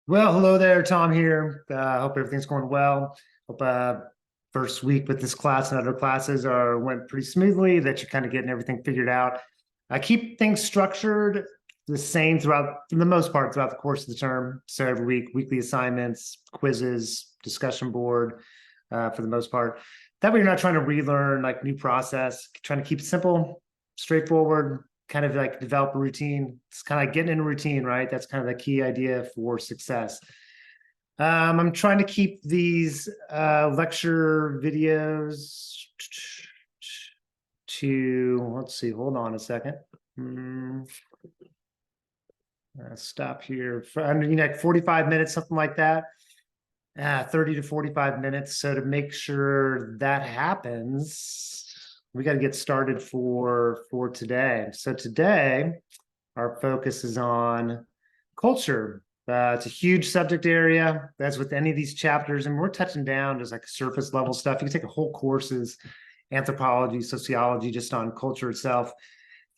Well, hello there, Tom here. Hope everything's going well. Hope first week with this class and other classes are went pretty smoothly, that you're kind of getting everything figured out. I keep things structured the same throughout, for the most part, throughout the course of the term. So every week, weekly assignments, quizzes, discussion board, for the most part. That way you're not trying to relearn like new process, trying to keep it simple, straightforward, kind of like develop a routine. It's kind of like getting in a routine, right? That's kind of the key idea for success. I'm trying to keep these lecture videos to, let's see, hold on a second. Stop here for under like 45 minutes, something like that. 30 to 45 minutes. So to make sure that happens, we got to get started for today. So today, our focus is on culture. It's a huge subject area. That's with any of these chapters, and we're touching down just like surface level stuff. You can take a whole courses, anthropology, sociology, just on culture itself,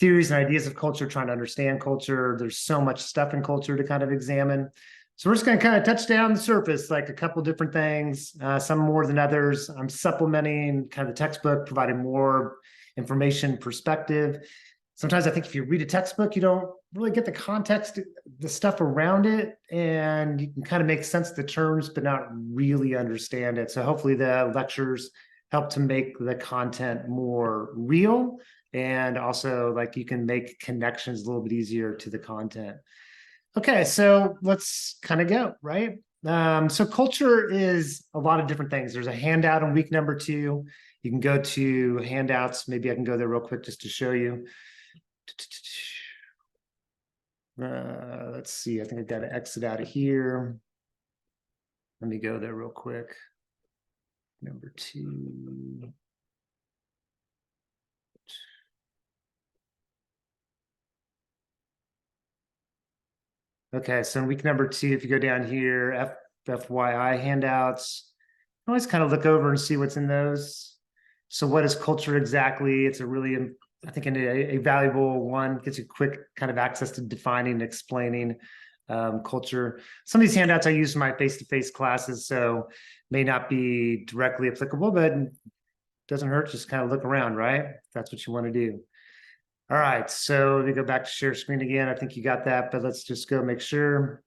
theories and ideas of culture, trying to understand culture. There's so much stuff in culture to kind of examine. So we're just going to kind of touch down the surface, like a couple different things, some more than others. I'm supplementing kind of the textbook, providing more information, perspective. Sometimes I think if you read a textbook, you don't really get the context, the stuff around it, and you can kind of make sense of the terms, but not really understand it. So hopefully the lectures help to make the content more real, and also like you can make connections a little bit easier to the content. Okay, so let's kind of go, right? So culture is a lot of different things. There's a handout on week number 2. You can go to handouts. Maybe I can go there real quick just to show you. Let's see. I think I've got to exit out of here. Let me go there real quick. Number 2. Okay, so in week number 2, if you go down here, FYI handouts, always kind of look over and see what's in those. So what is culture exactly? It's a really, I think, a valuable one. Gets you quick kind of access to defining and explaining culture. Some of these handouts I use in my face-to-face classes, so may not be directly applicable, but it doesn't hurt. Just kind of look around, right? If that's what you want to do. All right, so let me go back to share screen again. I think you got that, but let's just go make sure.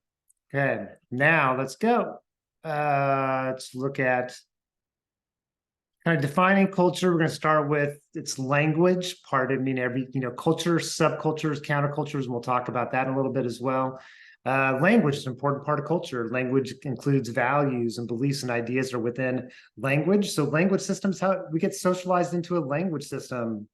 Okay, now let's go. Let's look at kind of defining culture. We're going to start with its language part. I mean, culture, subcultures, countercultures, and we'll talk about that in a little bit as well. Language is an important part of culture. Language includes values and beliefs and ideas that are within language. So language systems, how we get socialized into a language system.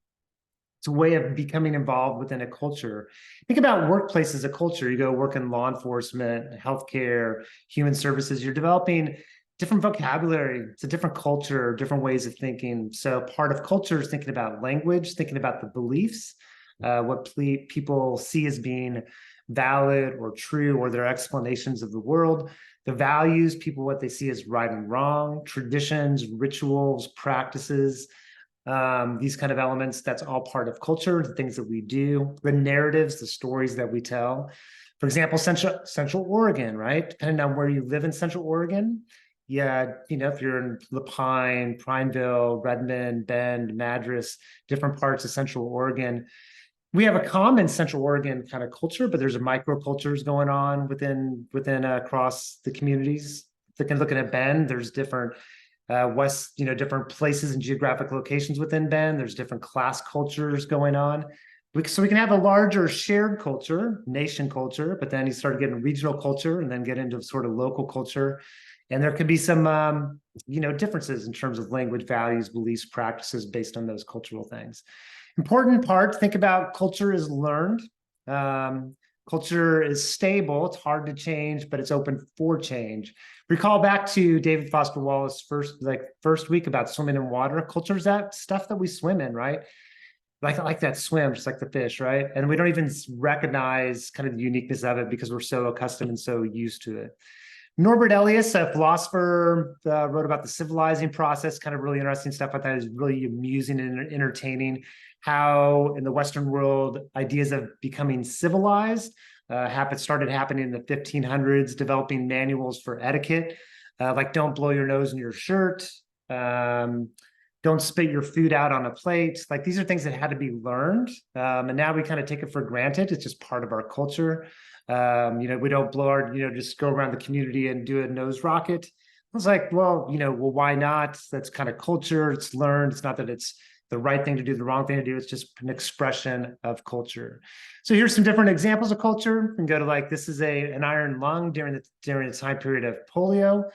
It's a way of becoming involved within a culture. Think about workplace as a culture. You go work in law enforcement, healthcare, human services. You're developing different vocabulary. It's a different culture, different ways of thinking. So part of culture is thinking about language, thinking about the beliefs, what people see as being valid or true, or their explanations of the world. The values, people, what they see as right and wrong, traditions, rituals, practices, these kind of elements. That's all part of culture, the things that we do, the narratives, the stories that we tell. For example, Central Oregon, right? Depending on where you live in Central Oregon, yeah, if you're in Lapine, Prineville, Redmond, Bend, Madras, different parts of Central Oregon, we have a common Central Oregon kind of culture, but there's a microcultures going on within across the communities. If you can look at Bend, there's different different places and geographic locations within Bend. There's different class cultures going on. So we can have a larger shared culture, nation culture, but then you start getting regional culture and then get into sort of local culture. And there could be some, differences in terms of language, values, beliefs, practices based on those cultural things. Important part, think about culture is learned. Culture is stable. It's hard to change, but it's open for change. Recall back to David Foster Wallace first week about swimming in water. Culture is that stuff that we swim in, right? Like that swim, just like the fish, right? And we don't even recognize kind of the uniqueness of it because we're so accustomed and so used to it. Norbert Elias, a philosopher, wrote about the civilizing process, kind of really interesting stuff. I thought is really amusing and entertaining how in the Western world, ideas of becoming civilized started happening in the 1500s, developing manuals for etiquette, like don't blow your nose in your shirt, don't spit your food out on a plate. Like these are things that had to be learned. And now we kind of take it for granted. It's just part of our culture. We don't blow our, just go around the community and do a nose rocket. I was like, well, why not? That's kind of culture. It's learned. It's not that it's the right thing to do, the wrong thing to do. It's just an expression of culture. So here's some different examples of culture. And go to this is an iron lung during the time period of polio.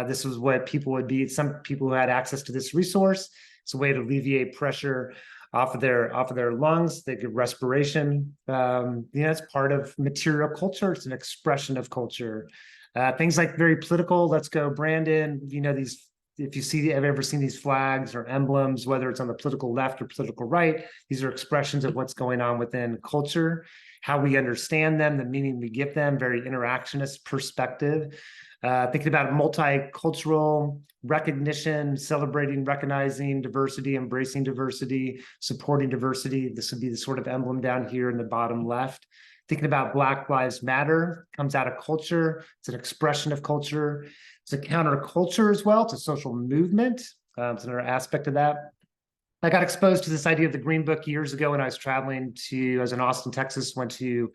This was what people would be. Some people who had access to this resource. It's a way to alleviate pressure off of their lungs. They get respiration. It's part of material culture. It's an expression of culture. Things like very political. Let's go, Brandon. These. If you have ever seen these flags or emblems, whether it's on the political left or political right, these are expressions of what's going on within culture, how we understand them, the meaning we give them, very interactionist perspective. Thinking about multicultural recognition, celebrating, recognizing diversity, embracing diversity, supporting diversity. This would be the sort of emblem down here in the bottom left. Thinking about Black Lives Matter, comes out of culture. It's an expression of culture. It's a counterculture as well. It's a social movement. It's another aspect of that. I got exposed to this idea of the Green Book years ago when I was I was in Austin, Texas, went to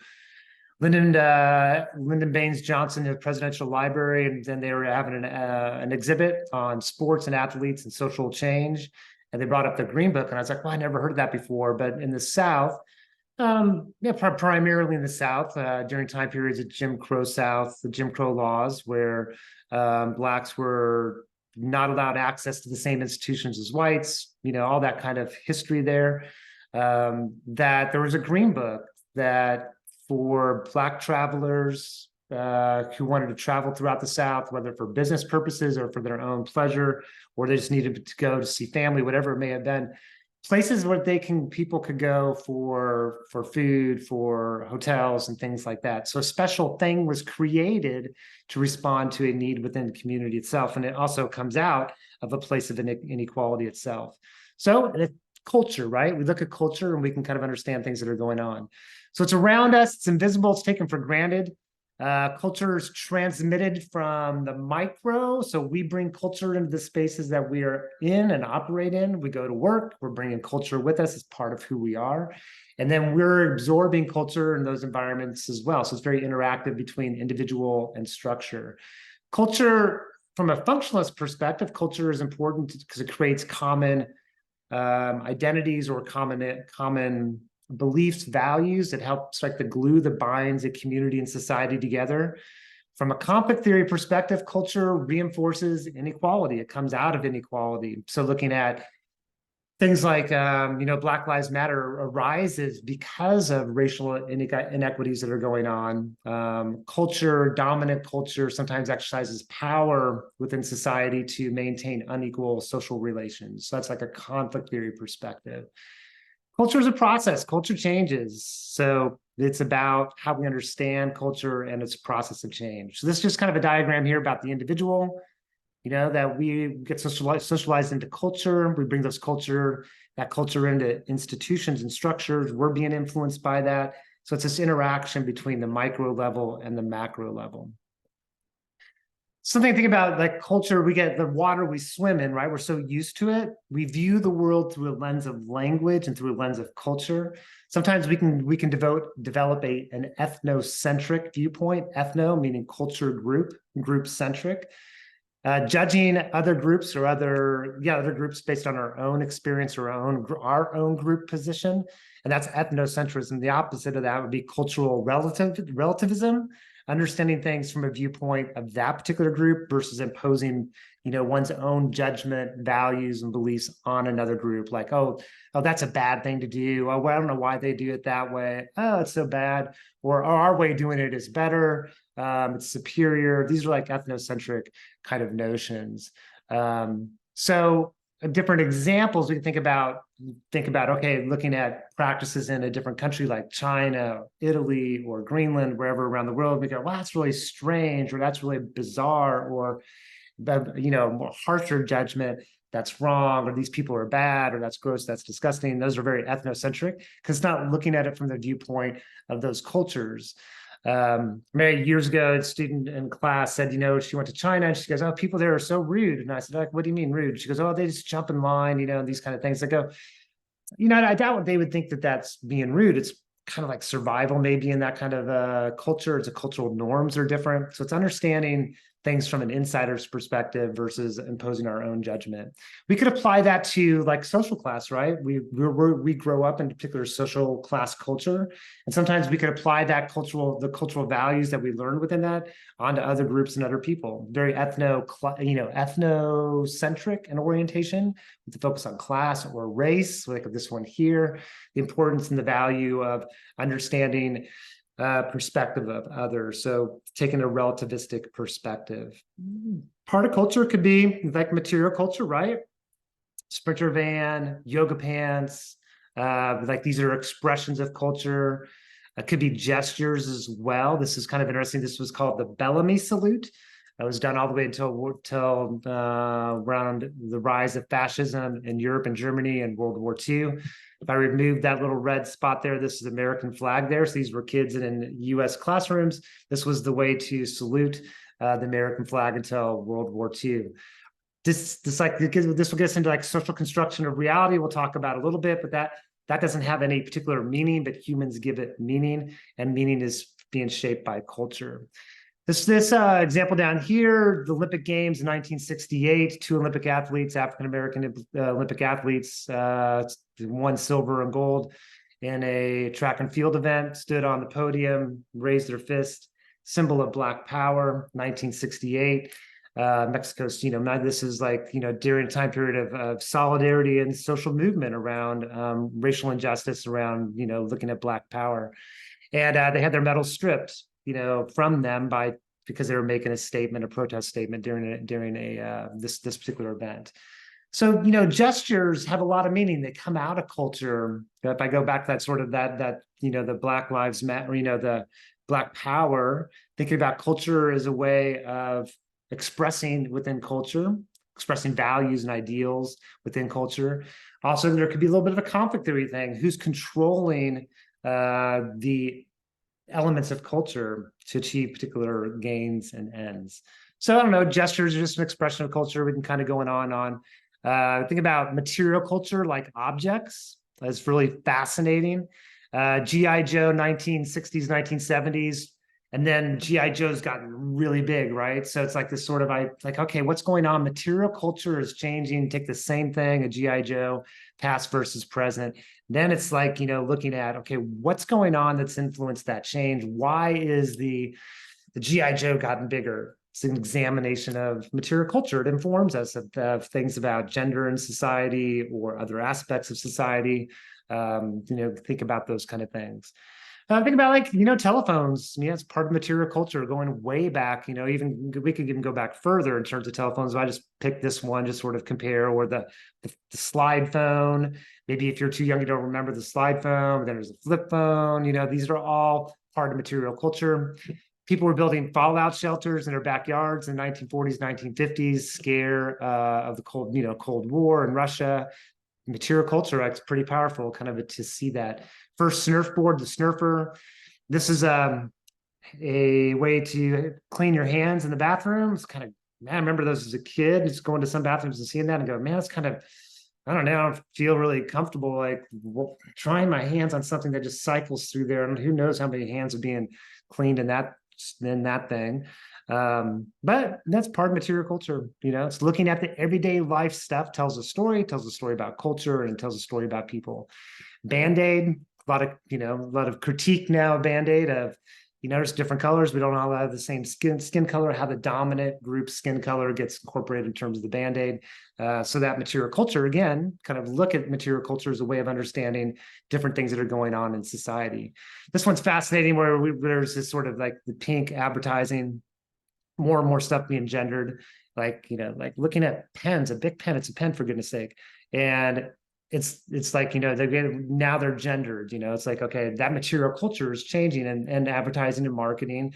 Lyndon Baines Johnson, the Presidential Library, and then they were having an exhibit on sports and athletes and social change. And they brought up the Green Book, and I was like, well, I never heard of that before. But in the South, primarily in the South, during time periods of Jim Crow South, the Jim Crow laws, where Blacks were not allowed access to the same institutions as whites, all that kind of history there, that there was a Green Book that for Black travelers who wanted to travel throughout the South, whether for business purposes or for their own pleasure, or they just needed to go to see family, whatever it may have been, places where people could go for food, for hotels and things like that. So a special thing was created to respond to a need within the community itself. And it also comes out of a place of inequality itself. So culture, right? We look at culture and we can kind of understand things that are going on. So it's around us, it's invisible, it's taken for granted. Culture is transmitted from the micro. So we bring culture into the spaces that we are in and operate in. We go to work, we're bringing culture with us as part of who we are. And then we're absorbing culture in those environments as well. So it's very interactive between individual and structure. Culture, from a functionalist perspective, culture is important because it creates common identities or common beliefs, values that helps like the glue that binds a community and society together. From a conflict theory perspective, culture reinforces inequality. It comes out of inequality. So looking at things like, Black Lives Matter arises because of racial inequities that are going on. Dominant culture sometimes exercises power within society to maintain unequal social relations. So that's like a conflict theory perspective. Culture is a process. Culture changes. So it's about how we understand culture and its process of change. So this is just kind of a diagram here about the individual, that we get socialized into culture. We bring that culture into institutions and structures. We're being influenced by that. So it's this interaction between the micro level and the macro level. Something to think about, like culture, we get the water we swim in, right? We're so used to it. We view the world through a lens of language and through a lens of culture. Sometimes we can develop an ethnocentric viewpoint, ethno meaning culture group centric, judging other groups or other groups based on our own experience or our own group position. And that's ethnocentrism. The opposite of that would be cultural relativism, understanding things from a viewpoint of that particular group versus imposing, one's own judgment, values, and beliefs on another group. Like, oh, that's a bad thing to do. Oh, well, I don't know why they do it that way. Oh, it's so bad. Or our way of doing it is better. It's superior. These are like ethnocentric kind of notions. So different examples we can think about, okay, looking at practices in a different country like China, Italy, or Greenland, wherever around the world, we go, wow, that's really strange, or that's really bizarre, or, more harsher judgment, that's wrong, or these people are bad, or that's gross, that's disgusting. Those are very ethnocentric because it's not looking at it from the viewpoint of those cultures. Mary, years ago, a student in class said, she went to China and she goes, oh, people there are so rude. And I said, like, what do you mean rude? She goes, oh, they just jump in line, these kind of things. I go, I doubt they would think that that's being rude. It's kind of like survival, maybe, in that kind of culture. It's a cultural norms are different. So it's understanding things from an insider's perspective versus imposing our own judgment. We could apply that to like social class, right? We grow up in a particular social class culture, and sometimes we could apply that the cultural values that we learned within that onto other groups and other people. Very ethnocentric in orientation, with the focus on class or race, like this one here. The importance and the value of understanding perspective of others. So taking a relativistic perspective. Part of culture could be like material culture, right? Sprinter van, yoga pants, like these are expressions of culture. It could be gestures as well. This is kind of interesting. This was called the Bellamy salute. It was done all the way until around the rise of fascism in Europe and Germany and World War II. If I remove that little red spot there, this is American flag there. So these were kids in US classrooms. This was the way to salute the American flag until World War II. This will get us into like social construction of reality. We'll talk about a little bit, but that doesn't have any particular meaning, but humans give it meaning, and meaning is being shaped by culture. This example down here, the Olympic Games in 1968, two Olympic athletes, African-American Olympic athletes, won silver and gold in a track and field event, stood on the podium, raised their fist, symbol of Black Power, 1968. Mexico's, this is like, during a time period of solidarity and social movement around racial injustice, around, looking at Black Power. And they had their medals stripped, from them because they were making a protest statement during this particular event. So, gestures have a lot of meaning. They come out of culture. If I go back to that sort of the Black Lives Matter, the Black Power, thinking about culture as a way of expressing within culture, expressing values and ideals within culture. Also, there could be a little bit of a conflict theory thing. Who's controlling the elements of culture to achieve particular gains and ends? So I don't know, gestures are just an expression of culture. We can kind of go on. Think about material culture, like objects. That's really fascinating. G.I. Joe, 1960s, 1970s. And then G.I. Joe's gotten really big, right? So it's like this sort of, okay, what's going on? Material culture is changing. Take the same thing, a G.I. Joe, past versus present. Then it's like, looking at, okay, what's going on that's influenced that change? Why is the G.I. Joe gotten bigger? It's an examination of material culture. It informs us of things about gender in society or other aspects of society. Think about those kind of things. Think about telephones. It's part of material culture going way back. Even we could even go back further in terms of telephones. I just picked this one, just sort of compare, or the slide phone. Maybe if you're too young, you don't remember the slide phone. Then there's a flip phone. These are all part of material culture. People were building fallout shelters in their backyards in the 1940s, 1950s, scare of the Cold War in Russia. Material culture acts pretty powerful, kind of to see that. First surfboard, the snurfer. This is a way to clean your hands in the bathroom. It's kind of, man, I remember those as a kid, just going to some bathrooms and seeing that and go, man, it's kind of, I don't know, I don't feel really comfortable trying my hands on something that just cycles through there. And who knows how many hands are being cleaned in that thing. But that's part of material culture. It's looking at the everyday life stuff, tells a story about culture, and tells a story about people. Band-Aid, a lot of critique now of Band-Aid of, there's different colors. We don't all have the same skin color, how the dominant group skin color gets incorporated in terms of the Band-Aid. So that material culture, again, kind of look at material culture as a way of understanding different things that are going on in society. This one's fascinating, where there's this sort of like the pink advertising, more and more stuff being gendered, like looking at pens, a big pen, it's a pen, for goodness sake. And it's like, they're gendered, it's like, okay, that material culture is changing, and advertising and marketing,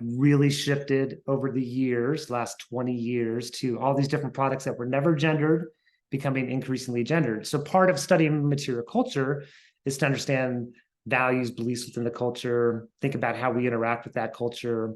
really shifted over the years, last 20 years, to all these different products that were never gendered, becoming increasingly gendered. So part of studying material culture is to understand values, beliefs within the culture, think about how we interact with that culture.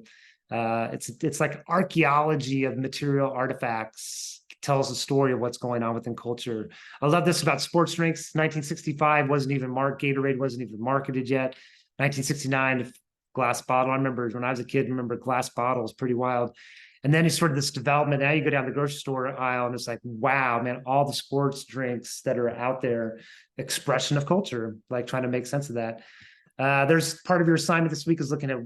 It's like archaeology of material artifacts, tells a story of what's going on within culture. I love this about sports drinks. 1965 wasn't even Gatorade wasn't even marketed yet. 1969, glass bottle. I remember when I was a kid, glass bottles, pretty wild. And then it's sort of this development. Now you go down the grocery store aisle and it's like, wow, man, all the sports drinks that are out there, expression of culture, like trying to make sense of that. There's part of your assignment this week is looking at,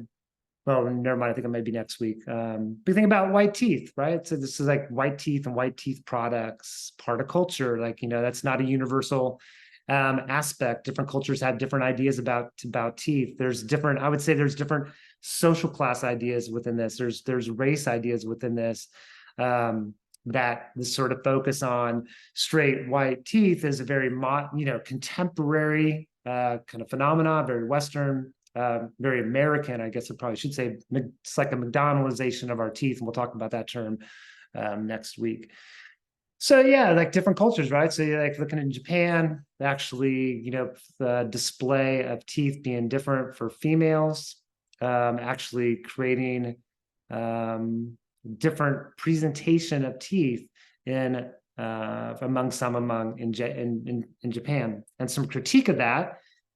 well, never mind, I think it might be next week. But think about white teeth, right? So this is like white teeth and white teeth products, part of culture. Like, that's not a universal aspect. Different cultures have different ideas about teeth. I would say there's different social class ideas within this. There's race ideas within this. That this sort of focus on straight white teeth is a very contemporary kind of phenomena, very Western, very American, I guess I probably should say. It's like a McDonaldization of our teeth, and we'll talk about that term next week. So yeah, like different cultures, right? So you're like looking in Japan, actually, the display of teeth being different for females, actually creating different presentation of teeth in Japan, and some critique of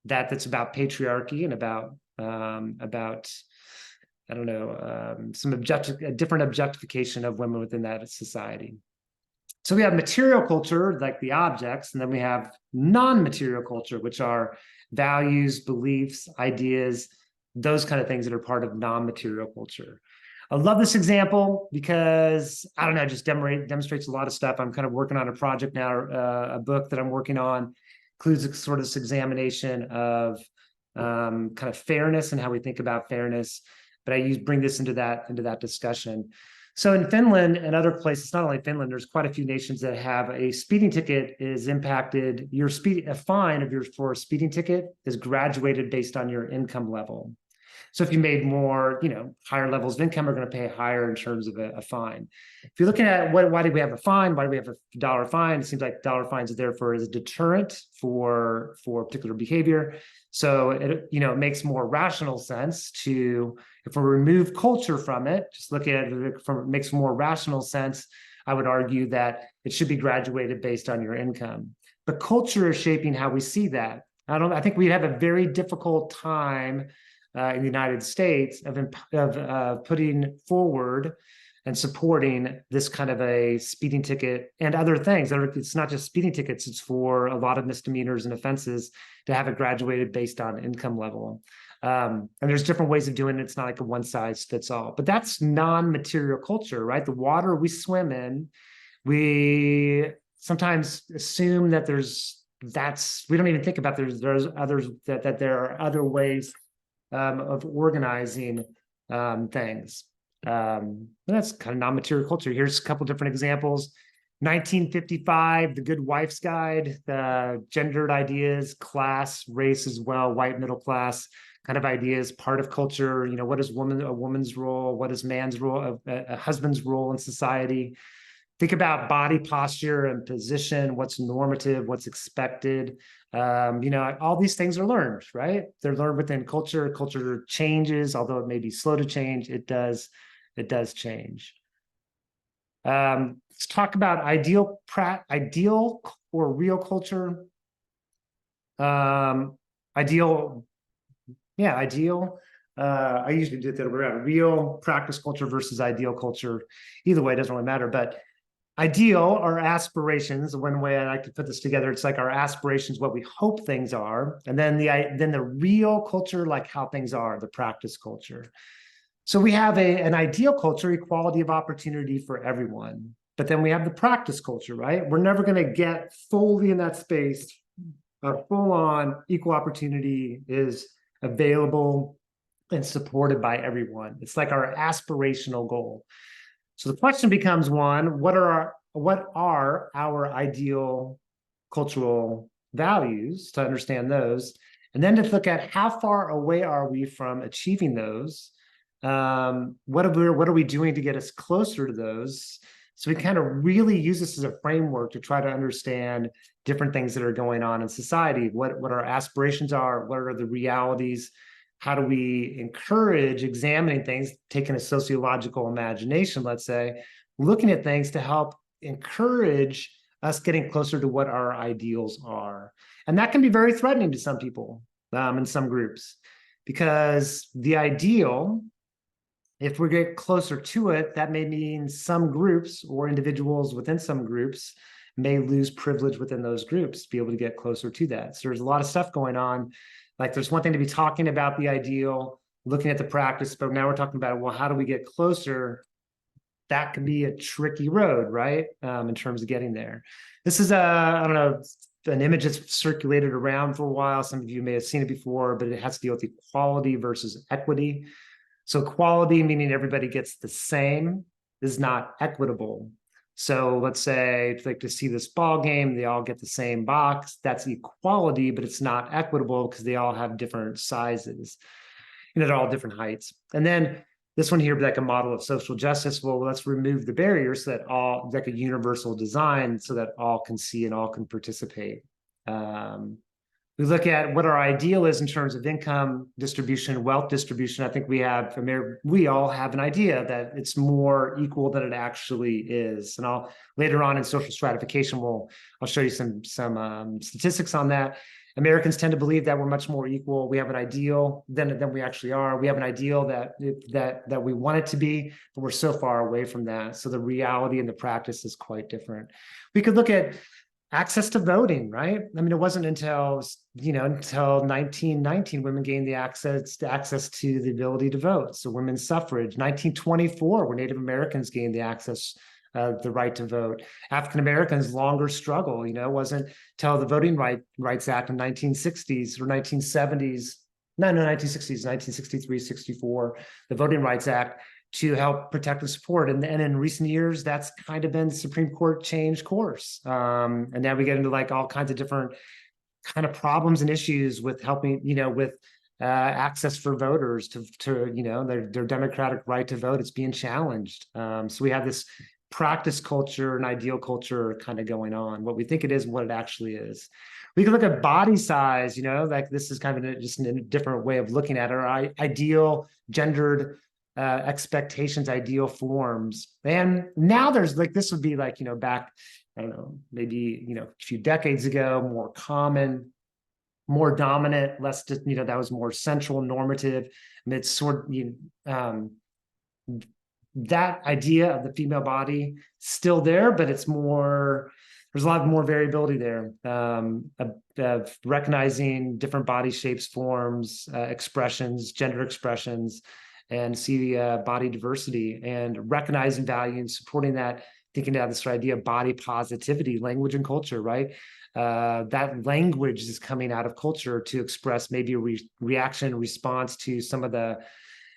that's about patriarchy and about I don't know, a different objectification of women within that society. So we have material culture, like the objects, and then we have non-material culture, which are values, beliefs, ideas, those kind of things that are part of non-material culture. I love this example because, I don't know, it just demonstrates a lot of stuff. I'm kind of working on a project now, a book that I'm working on, includes sort of this examination of kind of fairness and how we think about fairness. But I bring this into that discussion. So in Finland and other places, not only Finland, there's quite a few nations that have a speeding ticket is impacted. A fine for a speeding ticket is graduated based on your income level. So if you made more, higher levels of income are going to pay higher in terms of a fine. If you're looking at why do we have a fine? Why do we have a dollar fine? It seems like dollar fines are there as a deterrent for particular behavior. So it makes more rational sense if we remove culture from it, just look at it from, it makes more rational sense. I would argue that it should be graduated based on your income. But culture is shaping how we see that. I think we'd have a very difficult time in the United States of putting forward and supporting this kind of a speeding ticket and other things. It's not just speeding tickets, it's for a lot of misdemeanors and offenses to have it graduated based on income level. And there's different ways of doing it. It's not like a one size fits all, but that's non-material culture, right? The water we swim in, we sometimes assume that we don't even think about there's others, that there are other ways of organizing things. That's kind of non-material culture. Here's a couple different examples. 1955, The Good Wife's Guide, the gendered ideas, class, race as well, white middle class kind of ideas, part of culture. What is a woman's role? What is man's role? A husband's role in society? Think about body posture and position, what's normative, what's expected. All these things are learned, right? They're learned within culture. Culture changes, although it may be slow to change, it does change. Let's talk about ideal or real culture. Ideal. I usually do it the other way around. Real practice culture versus ideal culture. Either way, it doesn't really matter, but ideal are aspirations. One way I like to put this together, it's like our aspirations, what we hope things are, and then the real culture, like how things are, the practice culture. So we have an ideal culture, equality of opportunity for everyone, but then we have the practice culture, right? We're never going to get fully in that space. Full-on equal opportunity is available and supported by everyone. It's like our aspirational goal. So the question becomes one, what are our ideal cultural values, to understand those, and then to look at how far away are we from achieving those? What are we doing to get us closer to those? So we kind of really use this as a framework to try to understand different things that are going on in society, what our aspirations are, what are the realities, how do we encourage examining things, taking a sociological imagination, let's say, looking at things to help encourage us getting closer to what our ideals are. And that can be very threatening to some people in some groups, because the ideal, if we get closer to it, that may mean some groups or individuals within some groups may lose privilege within those groups to be able to get closer to that. So there's a lot of stuff going on. Like there's one thing to be talking about the ideal, looking at the practice, but now we're talking about, well, how do we get closer? That can be a tricky road, right? In terms of getting there. This is I don't know, an image that's circulated around for a while. Some of you may have seen it before, but it has to deal with equality versus equity. So equality, meaning everybody gets the same, is not equitable. So let's say if like to see this ball game, they all get the same box. That's equality, but it's not equitable because they all have different sizes. They're all different heights. And then this one here, like a model of social justice. Well, let's remove the barriers so that all, like a universal design, so that all can see and all can participate. We look at what our ideal is in terms of income distribution, wealth distribution. I think we all have an idea that it's more equal than it actually is. And I'll later on in social stratification, I'll show you some statistics on that. Americans tend to believe that we're much more equal. We have an ideal than we actually are. We have an ideal that we want it to be, but we're so far away from that. So the reality and the practice is quite different. We could look at access to voting, right? I mean, it wasn't until 1919 women gained the access to the ability to vote. So women's suffrage. 1924, where Native Americans gained the access, the right to vote. African Americans' longer struggle, wasn't till the Voting Rights Act in 1960s or 1970s. No, 1960s, 1963, 64, the Voting Rights Act, to help protect and support. And in recent years, that's kind of been the Supreme Court changed course. And now we get into like all kinds of different kind of problems and issues with helping, with access for voters to their democratic right to vote. It's being challenged. So we have this practice culture and ideal culture kind of going on, what we think it is and what it actually is. We can look at body size, like this is kind of just a different way of looking at our ideal gendered expectations, ideal forms. And now there's like, this would be like, back, I don't know, maybe, a few decades ago, more common, more dominant, less, that was more central, normative. And it's sort of, that idea of the female body still there, but it's more, there's a lot more variability there, of recognizing different body shapes, forms, expressions, gender expressions, and see body diversity and recognizing value and supporting that, thinking about this idea of body positivity, language and culture, right? That language is coming out of culture to express maybe a reaction, response to some of the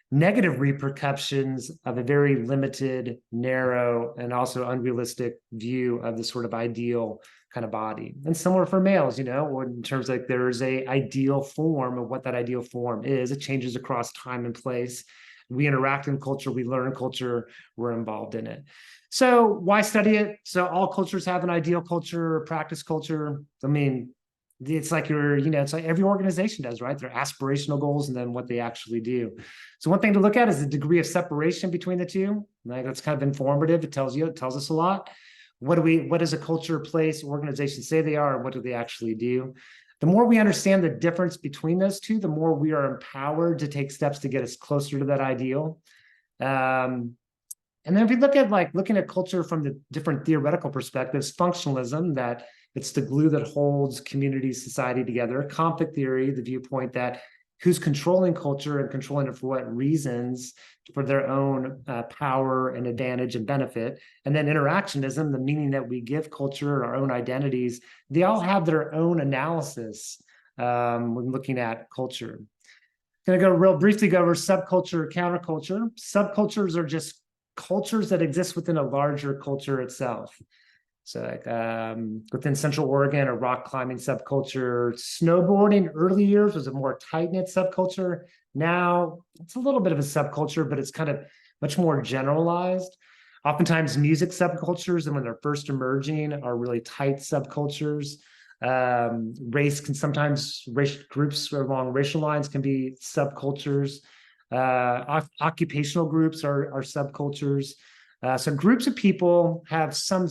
negative repercussions of a very limited, narrow, and also unrealistic view of the sort of ideal kind of body. And similar for males, or in terms of like there's a ideal form of what that ideal form is. It changes across time and place. We interact in culture, we learn culture, we're involved in it. So why study it? So all cultures have an ideal culture, practice culture. I mean, it's like it's like every organization does, right? Their aspirational goals and then what they actually do. So one thing to look at is the degree of separation between the two. Like that's kind of informative. It tells us a lot. What does a culture, place, organization say they are, and what do they actually do? The more we understand the difference between those two, the more we are empowered to take steps to get us closer to that ideal. And then if we look at looking at culture from the different theoretical perspectives, functionalism, that it's the glue that holds community, society together. Conflict theory, the viewpoint that who's controlling culture and controlling it for what reasons, for their own power and advantage and benefit. And then interactionism, the meaning that we give culture, our own identities, they all have their own analysis when looking at culture. Going to go real briefly go over subculture, counterculture. Subcultures are just cultures that exist within a larger culture itself. So within Central Oregon, a rock climbing subculture. Snowboarding early years was a more tight-knit subculture. Now it's a little bit of a subculture, but it's kind of much more generalized. Oftentimes music subcultures, and when they're first emerging, are really tight subcultures. Race can sometimes, race groups along racial lines can be subcultures. Occupational groups are subcultures. So groups of people have some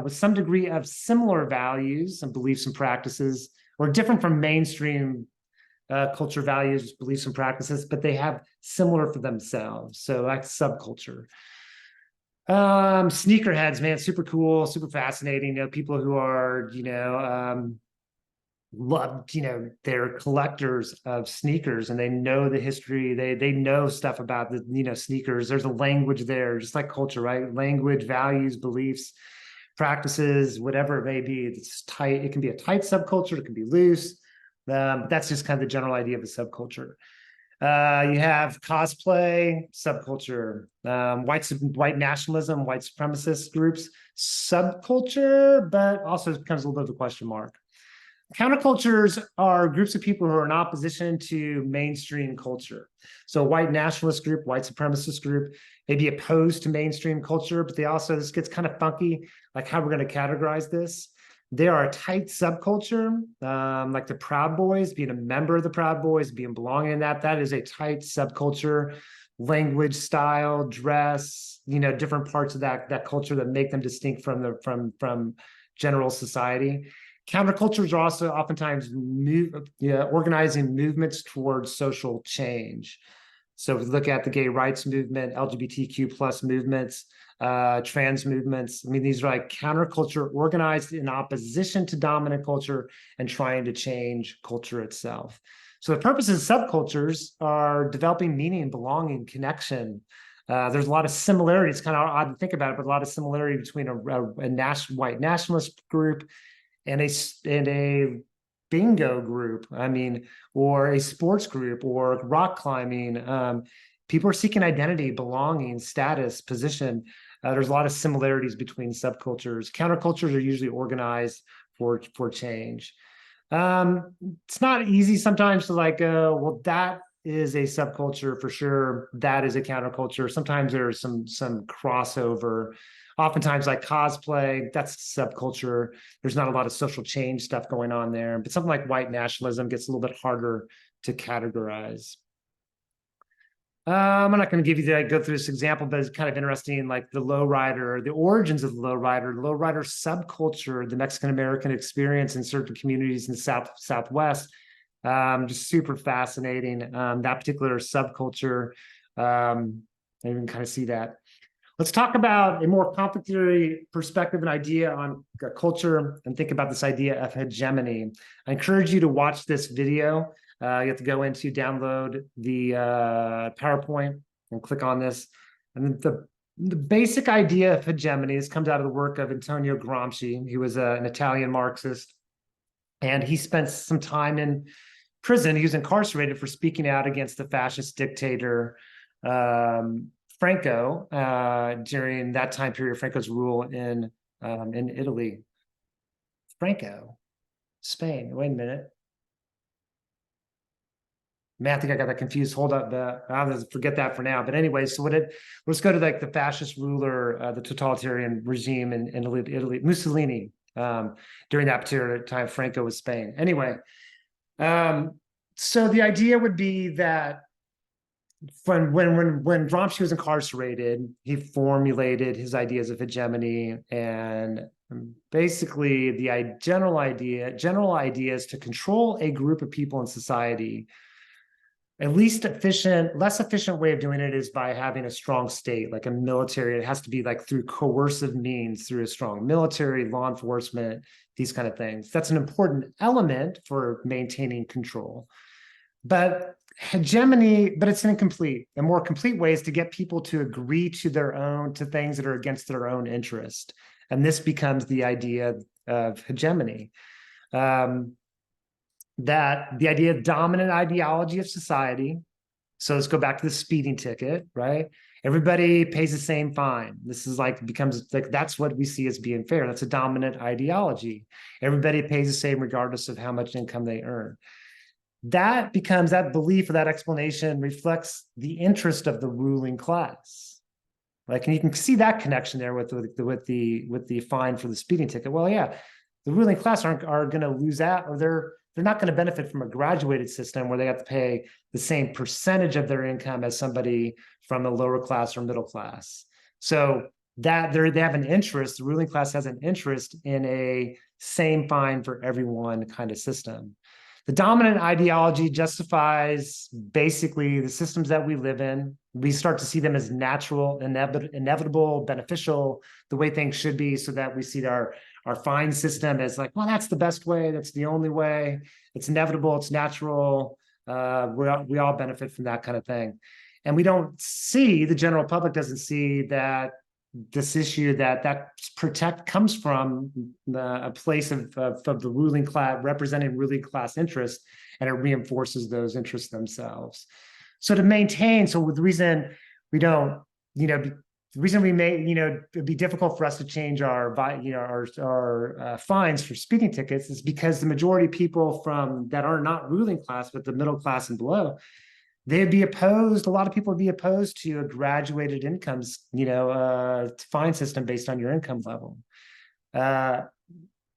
with some degree of similar values and beliefs and practices, or different from mainstream culture values, beliefs, and practices, but they have similar for themselves. So that's subculture. Sneakerheads, man, super cool, super fascinating. People who are, love, they're collectors of sneakers, and they know the history. They know stuff about the, sneakers. There's a language there, just like culture, right? Language, values, beliefs, practices, whatever it may be. It's tight. It can be a tight subculture. It can be loose. That's just kind of the general idea of a subculture. You have cosplay, subculture, white nationalism, white supremacist groups, subculture, but also becomes a little bit of a question mark. Countercultures are groups of people who are in opposition to mainstream culture. So a white nationalist group, white supremacist group, may be opposed to mainstream culture, but they also, this gets kind of funky, like how we're going to categorize this. They are a tight subculture, like the Proud Boys, being a member of the Proud Boys, being belonging in that is a tight subculture. Language, style, dress, different parts of that culture that make them distinct from general society. Countercultures are also oftentimes organizing movements towards social change. So if we look at the gay rights movement, LGBTQ plus movements, trans movements, I mean, these are like counterculture organized in opposition to dominant culture and trying to change culture itself. So the purposes of subcultures are developing meaning, belonging, connection. There's a lot of similarity. It's kind of odd to think about it, but a lot of similarity between a white nationalist group and a bingo group, or a sports group, or rock climbing. People are seeking identity, belonging, status, position. There's a lot of similarities between subcultures. Countercultures are usually organized for change. It's not easy sometimes to well, that is a subculture for sure. That is a counterculture. Sometimes there's some crossover. Oftentimes, like cosplay, that's subculture. There's not a lot of social change stuff going on there. But something like white nationalism gets a little bit harder to categorize. I'm not going to give you go through this example, but it's kind of interesting, like the lowrider, the origins of the lowrider subculture, the Mexican American experience in certain communities in the Southwest. Just super fascinating. That particular subculture, you can kind of see that. Let's talk about a more complementary perspective and idea on culture, and think about this idea of hegemony. I encourage you to watch this video. You have to go into download the PowerPoint and click on this. And the basic idea of hegemony, this comes out of the work of Antonio Gramsci. He was an Italian Marxist, and he spent some time in prison. He was incarcerated for speaking out against the fascist dictator Franco during that time period, Franco's rule in Italy. Franco, Spain. Wait a minute. Man, I think I got that confused. Hold up, I'll forget that for now. But anyway, so let's go to like the fascist ruler, the totalitarian regime in Italy, Mussolini. During that particular time, Franco was Spain. Anyway, so the idea would be that when Gramsci was incarcerated, he formulated his ideas of hegemony, and basically the general idea is to control a group of people in society. At least less efficient way of doing it is by having a strong state, like a military. It has to be like through coercive means, through a strong military, law enforcement, these kind of things. That's an important element for maintaining control. But hegemony, but it's incomplete. A more complete way is to get people to agree to things that are against their own interest. And this becomes the idea of hegemony. That the idea of dominant ideology of society. So let's go back to the speeding ticket, right? Everybody pays the same fine. This is becomes that's what we see as being fair. That's a dominant ideology. Everybody pays the same regardless of how much income they earn. That belief or that explanation reflects the interest of the ruling class. Like, and you can see that connection there with the fine for the speeding ticket. Well, yeah, the ruling class are going to lose out, or they're not going to benefit from a graduated system where they have to pay the same percentage of their income as somebody from the lower class or middle class. So that they have an interest, the ruling class has an interest in a same fine for everyone kind of system. The dominant ideology justifies basically the systems that we live in. We start to see them as natural, inevitable, beneficial, the way things should be, so that we see our fine system as like, well, that's the best way, that's the only way, it's inevitable, it's natural, we all benefit from that kind of thing. And we don't see, the general public doesn't see that this issue that protect comes from a place of the ruling class, representing ruling class interests, and it reinforces those interests themselves. So to maintain, so the reason we don't, the reason we may, it'd be difficult for us to change our fines for speeding tickets is because the majority of people that are not ruling class, but the middle class and below, they'd be opposed. A lot of people would be opposed to a graduated incomes, fine system based on your income level.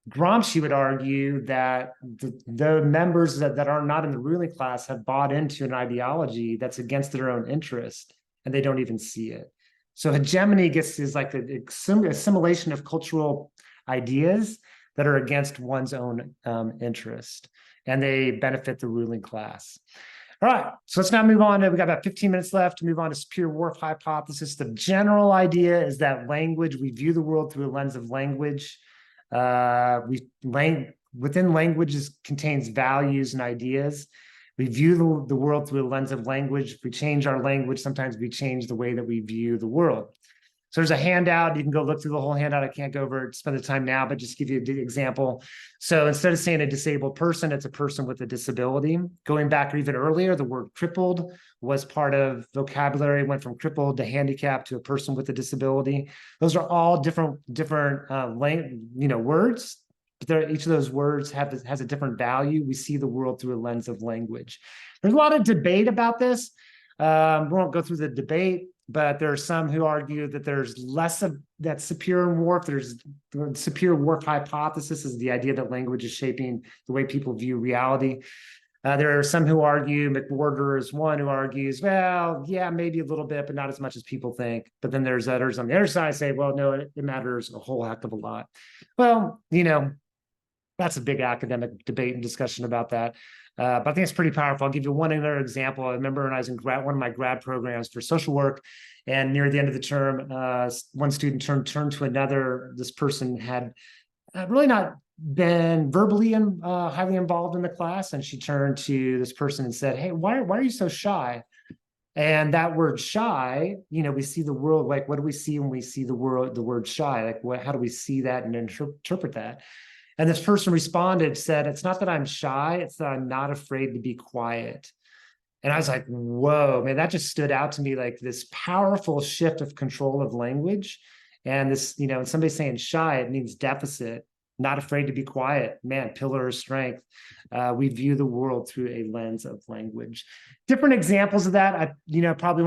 Gramsci would argue that the members that are not in the ruling class have bought into an ideology that's against their own interest, and they don't even see it. So hegemony is like the assimilation of cultural ideas that are against one's own interest, and they benefit the ruling class. All right, so let's now move on. We got about 15 minutes left to move on to Sapir-Whorf hypothesis. The general idea is that we view the world through a lens of language. Within languages contains values and ideas. We view the world through a lens of language. If we change our language, sometimes we change the way that we view the world. So there's a handout. You can go look through the whole handout. I can't go over it, spend the time now, but just give you an example. So instead of saying a disabled person, it's a person with a disability. Going back even earlier, the word crippled was part of vocabulary, went from crippled to handicapped to a person with a disability. Those are all different words, but each of those words has a different value. We see the world through a lens of language. There's a lot of debate about this. We won't go through the debate, but there are some who argue that there's less of that Sapir-Whorf. There's the Sapir-Whorf hypothesis is the idea that language is shaping the way people view reality. There are some who argue, McWhorter is one who argues, well, yeah, maybe a little bit, but not as much as people think. But then there's others on the other side say, well, no, it matters a whole heck of a lot. Well, that's a big academic debate and discussion about that. But I think it's pretty powerful. I'll give you one other example. I remember when I was in one of my grad programs for social work, and near the end of the term, one student turned to another. This person had really not been verbally highly involved in the class, and she turned to this person and said, "Hey, why are you so shy?" And that word "shy," we see the world like, what do we see when we see the word "shy"? Like, how do we see that and interpret that? And this person said, it's not that I'm shy, it's that I'm not afraid to be quiet. And I was like, whoa, man, that just stood out to me, like this powerful shift of control of language. And this, when somebody's saying shy, it means deficit, not afraid to be quiet, man, pillar of strength. We view the world through a lens of language. Different examples of that, I probably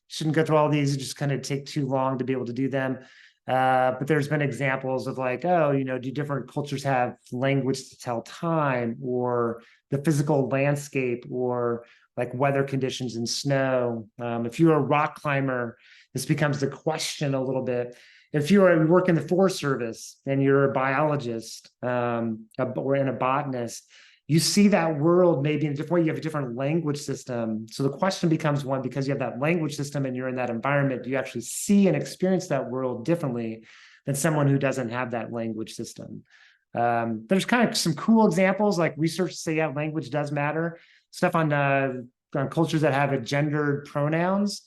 shouldn't go through all these, it just kind of take too long to be able to do them. But there's been examples of like, do different cultures have language to tell time or the physical landscape or like weather conditions and snow? If you're a rock climber, this becomes the question a little bit. If you work in the Forest Service and you're a biologist or a botanist, you see that world maybe in a different way. You have a different language system. So the question becomes one, because you have that language system and you're in that environment, do you actually see and experience that world differently than someone who doesn't have that language system? There's kind of some cool examples, like research say, yeah, language does matter. Stuff on cultures that have gendered pronouns.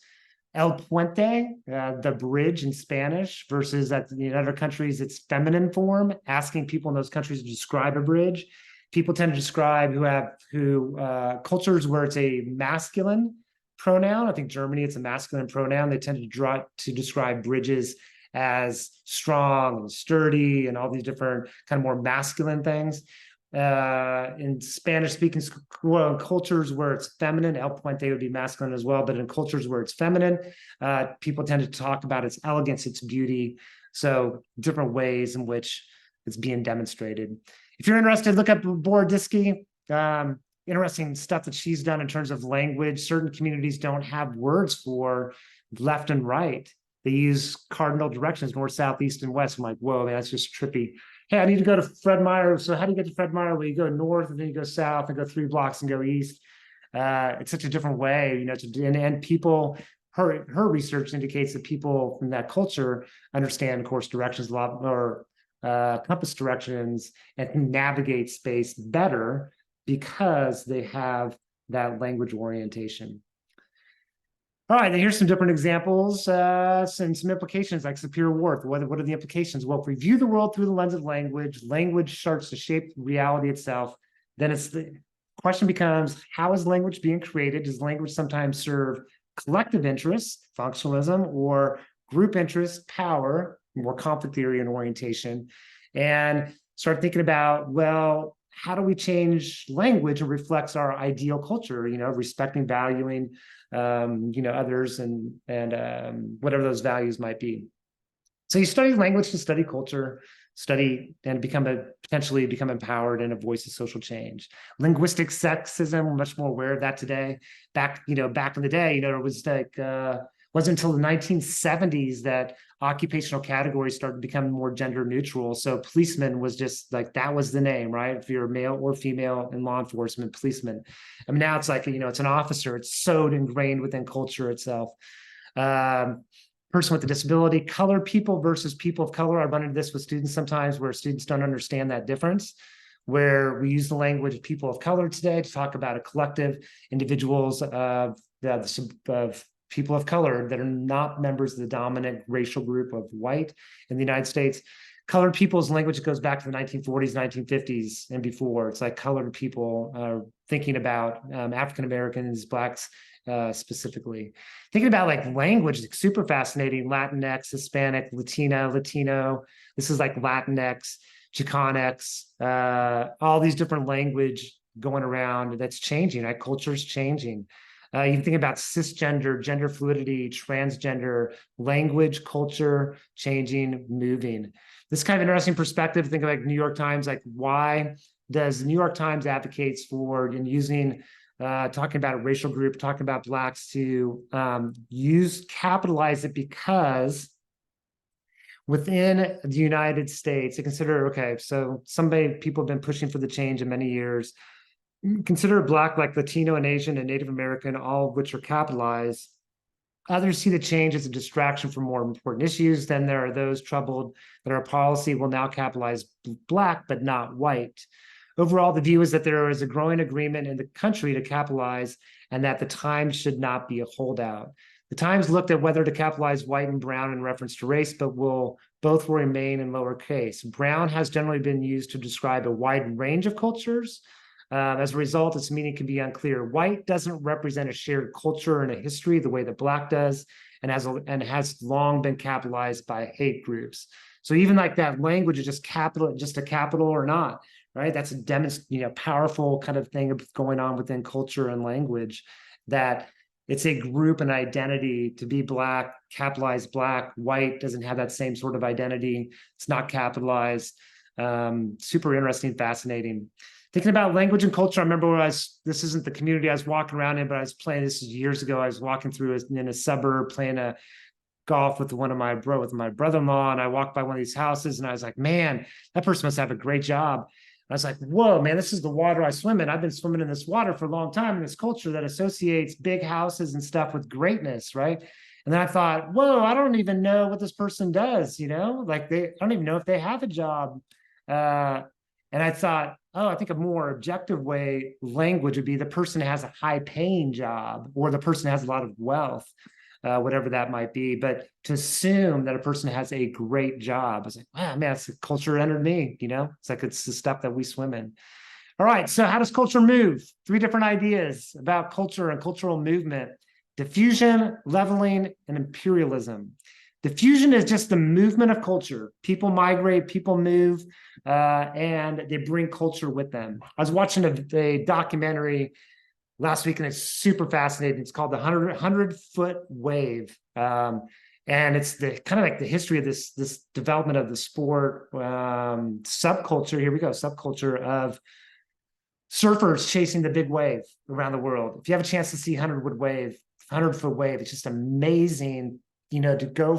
El puente, the bridge in Spanish, versus in other countries, it's feminine form, asking people in those countries to describe a bridge. People tend to describe cultures where it's a masculine pronoun. I think Germany, it's a masculine pronoun. They tend to describe bridges as strong and sturdy and all these different kind of more masculine things. In Spanish-speaking cultures where it's feminine, El Puente would be masculine as well, but in cultures where it's feminine, people tend to talk about its elegance, its beauty. So different ways in which it's being demonstrated. If you're interested, look up Boroditsky. Interesting stuff that she's done in terms of language. Certain communities don't have words for left and right. They use cardinal directions, north, south, east, and west. I'm like, whoa, man, that's just trippy. Hey, I need to go to Fred Meyer. So how do you get to Fred Meyer? Well, you go north and then you go south and go 3 blocks and go east. It's such a different way, you know, and people, her research indicates that people from that culture understand course directions a lot, or compass directions, and can navigate space better because they have that language orientation. All right, then here's some different examples and some implications like Sapir-Whorf. What are the implications? Well, if we view the world through the lens of language, language starts to shape reality itself. Then the question becomes, how is language being created? Does language sometimes serve collective interests, functionalism, or group interests, power, more conflict theory and orientation? And start thinking about, well, how do we change language and reflects our ideal culture, you know, respecting, valuing, you know, others and whatever those values might be. So you study language to study culture, study and potentially become empowered and a voice of social change. Linguistic sexism, we're much more aware of that today. Back in the day, you know, it was like, wasn't until the 1970s that occupational categories started to become more gender neutral. So policeman was just like, that was the name, right? If you're male or female in law enforcement, policeman. I mean, now it's like, you know, it's an officer. It's so ingrained within culture itself. Person with a disability, colored people versus people of color. I run into this with students sometimes where students don't understand that difference, where we use the language of people of color today to talk about a collective, individuals of people of color that are not members of the dominant racial group of white in the United States. Colored people's language goes back to the 1940s, 1950s, and before. It's like colored people thinking about African Americans, Blacks specifically. Thinking about like language, like super fascinating. Latinx, Hispanic, Latino. This is like Latinx, Chicanx, all these different language going around that's changing. Right? Culture's changing. You think about cisgender, gender fluidity, transgender, language, culture, changing, moving. This kind of interesting perspective. Think of like New York Times, like why does the New York Times advocates for and using, talking about a racial group, talking about Blacks to capitalize it because within the United States, they consider, okay, so people have been pushing for the change in many years. Consider Black, like Latino and Asian and Native American, all of which are capitalized. Others see the change as a distraction from more important issues. Then there are those troubled that our policy will now capitalize Black, but not white. Overall, the view is that there is a growing agreement in the country to capitalize and that the Times should not be a holdout. The Times looked at whether to capitalize white and brown in reference to race, but both will remain in lowercase. Brown has generally been used to describe a wide range of cultures. As a result, its meaning can be unclear. White doesn't represent a shared culture and a history the way that Black does, and has long been capitalized by hate groups. So even like that language is just a capital or not, right? That's a powerful kind of thing going on within culture and language, that it's a group and identity. To be Black, capitalized Black. White doesn't have that same sort of identity. It's not capitalized. Super interesting, fascinating. Thinking about language and culture, I remember this isn't the community I was walking around in, but I was playing, this is years ago, I was walking through in a suburb playing a golf with my brother-in-law, and I walked by one of these houses and I was like, man, that person must have a great job. And I was like, whoa, man, this is the water I swim in. I've been swimming in this water for a long time in this culture that associates big houses and stuff with greatness, right? And then I thought, whoa, I don't even know what this person does, you know? Like I don't even know if they have a job. And I thought, oh, I think a more objective way language would be the person has a high paying job or the person has a lot of wealth, whatever that might be. But to assume that a person has a great job, I was like, wow, man, it's the culture entered me, you know? It's like, it's the stuff that we swim in. All right, so how does culture move? 3 different ideas about culture and cultural movement: diffusion, leveling, and imperialism. Diffusion is just the movement of culture. People migrate, people move, and they bring culture with them. I was watching a documentary last week, and it's super fascinating. It's called the 100-foot wave. And it's the kind of like the history of this development of the sport, subculture. Here we go, subculture of surfers chasing the big wave around the world. If you have a chance to see 100-foot wave, it's just amazing, to go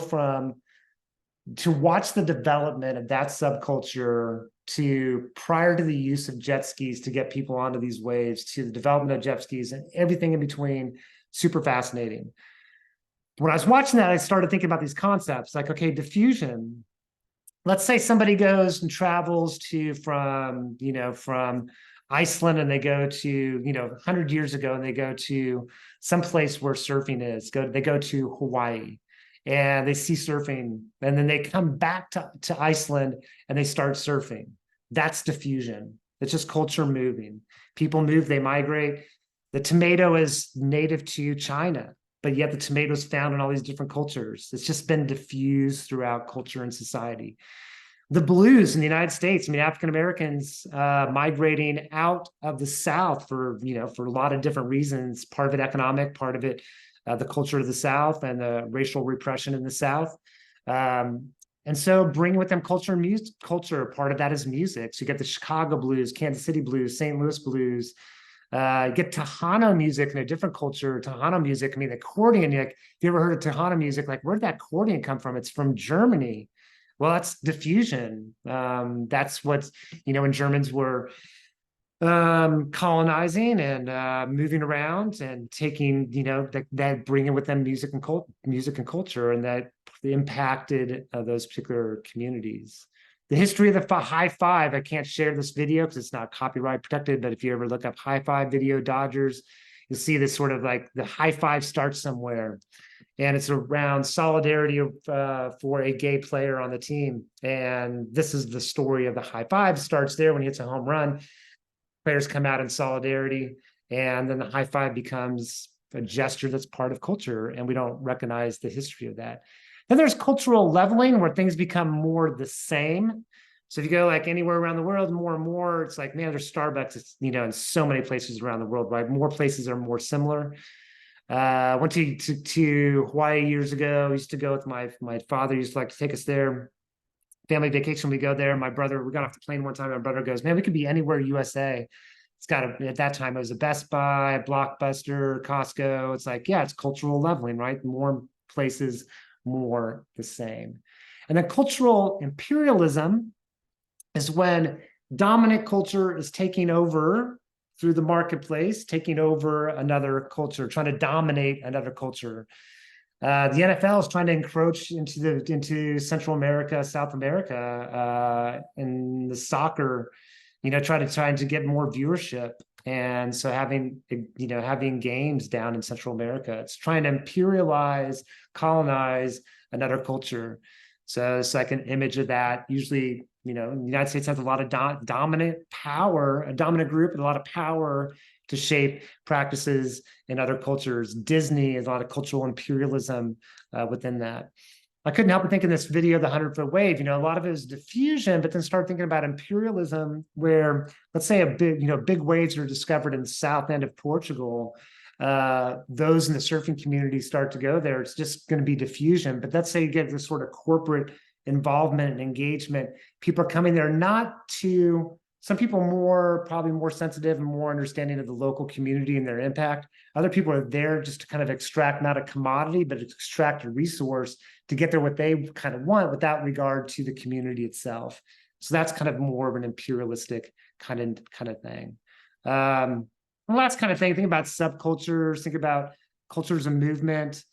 to watch the development of that subculture to prior to the use of jet skis to get people onto these waves, to the development of jet skis and everything in between. Super fascinating. When I was watching that, I started thinking about these concepts like, okay, diffusion. Let's say somebody goes and travels from Iceland, and they go to, 100 years ago, and they go to some place where surfing is. They go to Hawaii, and they see surfing, and then they come back to Iceland and they start surfing. That's diffusion. It's just culture moving. People move, they migrate. The tomato is native to China, but yet the tomato is found in all these different cultures. It's just been diffused throughout culture and society. The blues in the United States, African Americans migrating out of the South for a lot of different reasons. Part of it economic, part of it the culture of the South and the racial repression in the South. And so bringing with them culture and music. Part of that is music. So you get the Chicago blues, Kansas City blues, St. Louis blues. You get Tejano music in a different culture. Tejano music, the accordion. If you ever heard of Tejano music, like where did that accordion come from? It's from Germany. Well, that's diffusion. That's what's, when Germans were colonizing and moving around and taking, that bringing with them music and culture, and that impacted those particular communities. The history of the high five, I can't share this video because it's not copyright protected, but if you ever look up high five video Dodgers, you'll see this sort of like the high five starts somewhere. And it's around solidarity for a gay player on the team. And this is the story of the high five. Starts there when he hits a home run. Players come out in solidarity, and then the high five becomes a gesture that's part of culture, and we don't recognize the history of that. Then there's cultural leveling, where things become more the same. So if you go like anywhere around the world, more and more, it's like, man, there's Starbucks, in so many places around the world, right? More places are more similar. Went to Hawaii years ago. I used to go with my father. Used to like to take us there. Family vacation, we go there. My brother, we got off the plane one time. My brother goes, man, we could be anywhere USA. It's at that time, it was a Best Buy, Blockbuster, Costco. It's like, yeah, it's cultural leveling, right? More places, more the same. And then cultural imperialism is when dominant culture is taking over through the marketplace, taking over another culture, trying to dominate another culture. The NFL is trying to encroach into Central America, South America, in the soccer, trying to get more viewership. And so having games down in Central America, it's trying to imperialize, colonize another culture. So it's like an image of that. Usually, the United States has a lot of dominant power, a dominant group, and a lot of power to shape practices in other cultures. Disney has a lot of cultural imperialism within that. I couldn't help but think in this video, the 100-foot wave, a lot of it is diffusion, but then start thinking about imperialism, where let's say big waves are discovered in the south end of Portugal. Those in the surfing community start to go there. It's just going to be diffusion. But let's say you get this sort of corporate involvement and engagement. People are coming there not to, some people probably more sensitive and more understanding of the local community and their impact. Other people are there just to kind of extract not a commodity, but extract a resource to get there what they kind of want without regard to the community itself. So that's kind of more of an imperialistic kind of thing. The last kind of thing, think about subcultures, think about cultures and movement.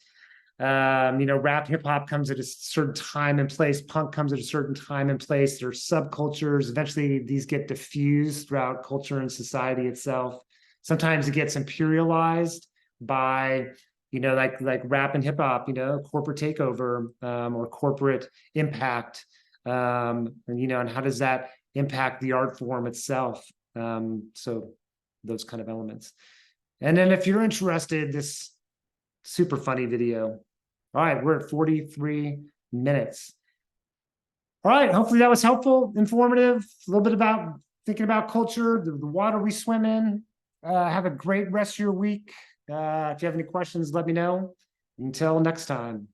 Rap, hip hop comes at a certain time and place. Punk comes at a certain time and place. There's subcultures. Eventually, these get diffused throughout culture and society itself. Sometimes it gets imperialized by, like rap and hip hop, corporate takeover or corporate impact. And how does that impact the art form itself? So those kind of elements. And then if you're interested, this super funny video. All right, we're at 43 minutes. All right, hopefully that was helpful, informative, a little bit about thinking about culture, the water we swim in. Have a great rest of your week. If you have any questions, let me know. Until next time.